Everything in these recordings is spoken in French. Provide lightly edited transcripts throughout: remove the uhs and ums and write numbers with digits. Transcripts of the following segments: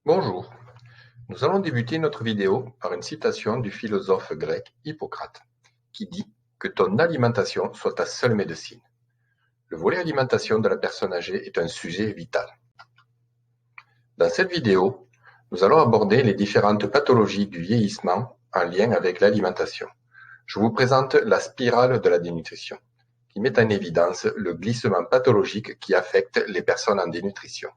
Bonjour, nous allons débuter notre vidéo par une citation du philosophe grec Hippocrate, qui dit que ton alimentation soit ta seule médecine. Le volet alimentation de la personne âgée est un sujet vital. Dans cette vidéo, nous allons aborder les différentes pathologies du vieillissement en lien avec l'alimentation. Je vous présente la spirale de la dénutrition, qui met en évidence le glissement pathologique qui affecte les personnes en dénutrition.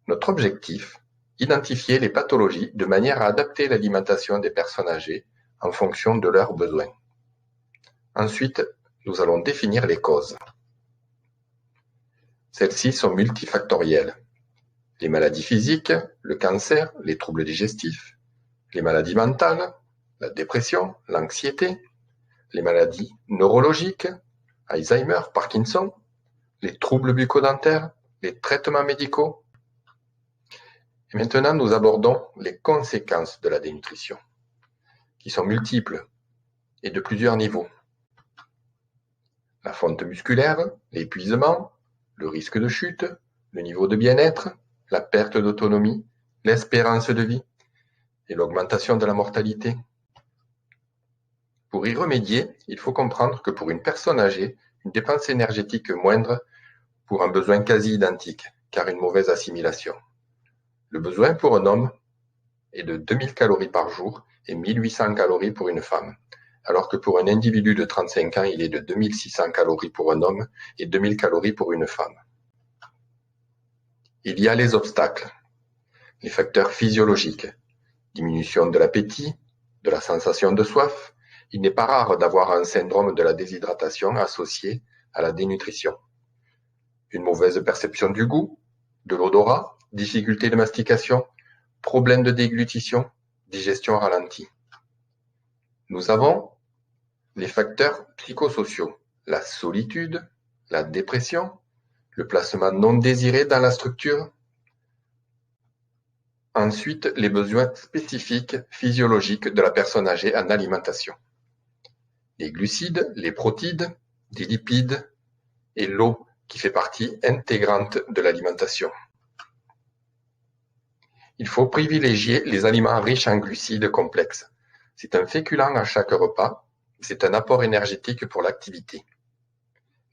Notre objectif, identifier les pathologies de manière à adapter l'alimentation des personnes âgées en fonction de leurs besoins. Ensuite, nous allons définir les causes. Celles-ci sont multifactorielles. Les maladies physiques, le cancer, les troubles digestifs, les maladies mentales, la dépression, l'anxiété, les maladies neurologiques, Alzheimer, Parkinson, les troubles bucco-dentaires, les traitements médicaux. Et maintenant, nous abordons les conséquences de la dénutrition, qui sont multiples et de plusieurs niveaux. La fonte musculaire, l'épuisement, le risque de chute, le niveau de bien-être, la perte d'autonomie, l'espérance de vie et l'augmentation de la mortalité. Pour y remédier, il faut comprendre que pour une personne âgée, une dépense énergétique moindre pour un besoin quasi identique, car une mauvaise assimilation. Le besoin pour un homme est de 2000 calories par jour et 1800 calories pour une femme, alors que pour un individu de 35 ans, il est de 2600 calories pour un homme et 2000 calories pour une femme. Il y a les obstacles, les facteurs physiologiques, diminution de l'appétit, de la sensation de soif. Il n'est pas rare d'avoir un syndrome de la déshydratation associé à la dénutrition. Une mauvaise perception du goût, de l'odorat, difficulté de mastication, problème de déglutition, digestion ralentie. Nous avons les facteurs psychosociaux, la solitude, la dépression, le placement non désiré dans la structure. Ensuite, les besoins spécifiques physiologiques de la personne âgée en alimentation. Les glucides, les protides, les lipides et l'eau qui fait partie intégrante de l'alimentation. Il faut privilégier les aliments riches en glucides complexes. C'est un féculent à chaque repas, c'est un apport énergétique pour l'activité.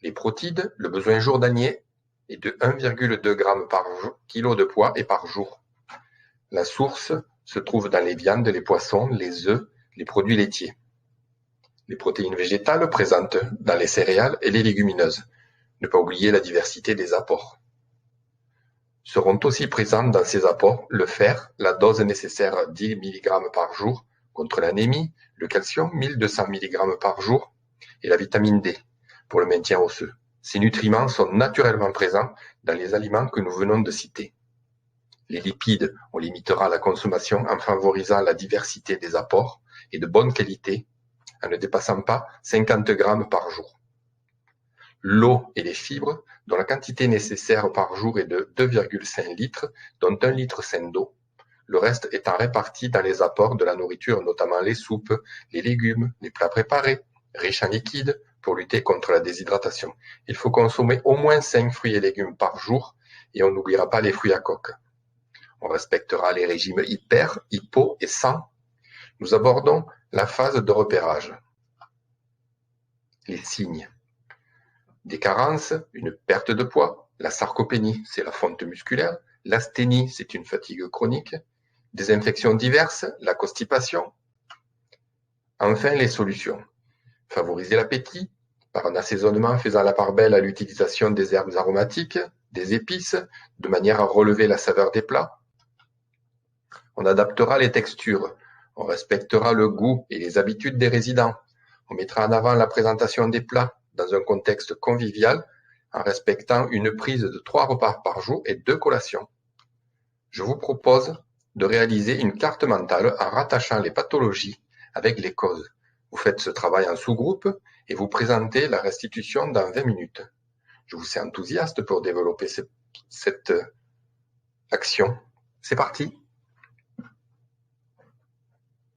Les protides, le besoin journalier est de 1,2 g par kilo de poids et par jour. La source se trouve dans les viandes, les poissons, les œufs, les produits laitiers. Les protéines végétales présentes dans les céréales et les légumineuses. Ne pas oublier la diversité des apports. Seront aussi présents dans ces apports le fer, la dose nécessaire 10 mg par jour contre l'anémie, le calcium 1200 mg par jour et la vitamine D pour le maintien osseux. Ces nutriments sont naturellement présents dans les aliments que nous venons de citer. Les lipides, on limitera la consommation en favorisant la diversité des apports et de bonne qualité en ne dépassant pas 50 g par jour. L'eau et les fibres, dont la quantité nécessaire par jour est de 2,5 litres, dont 1,5 litre d'eau. Le reste étant réparti dans les apports de la nourriture, notamment les soupes, les légumes, les plats préparés, riches en liquides, pour lutter contre la déshydratation. Il faut consommer au moins 5 fruits et légumes par jour et on n'oubliera pas les fruits à coque. On respectera les régimes hyper, hypo et sans. Nous abordons la phase de repérage. Les signes. Des carences, une perte de poids, la sarcopénie, c'est la fonte musculaire, l'asthénie, c'est une fatigue chronique, des infections diverses, la constipation. Enfin, les solutions. Favoriser l'appétit par un assaisonnement faisant la part belle à l'utilisation des herbes aromatiques, des épices, de manière à relever la saveur des plats. On adaptera les textures, on respectera le goût et les habitudes des résidents. On mettra en avant la présentation des plats dans un contexte convivial en respectant une prise de 3 repas par jour et 2 collations. Je vous propose de réaliser une carte mentale en rattachant les pathologies avec les causes. Vous faites ce travail en sous-groupe et vous présentez la restitution dans 20 minutes. Je vous sais enthousiaste pour développer cette action. C'est parti!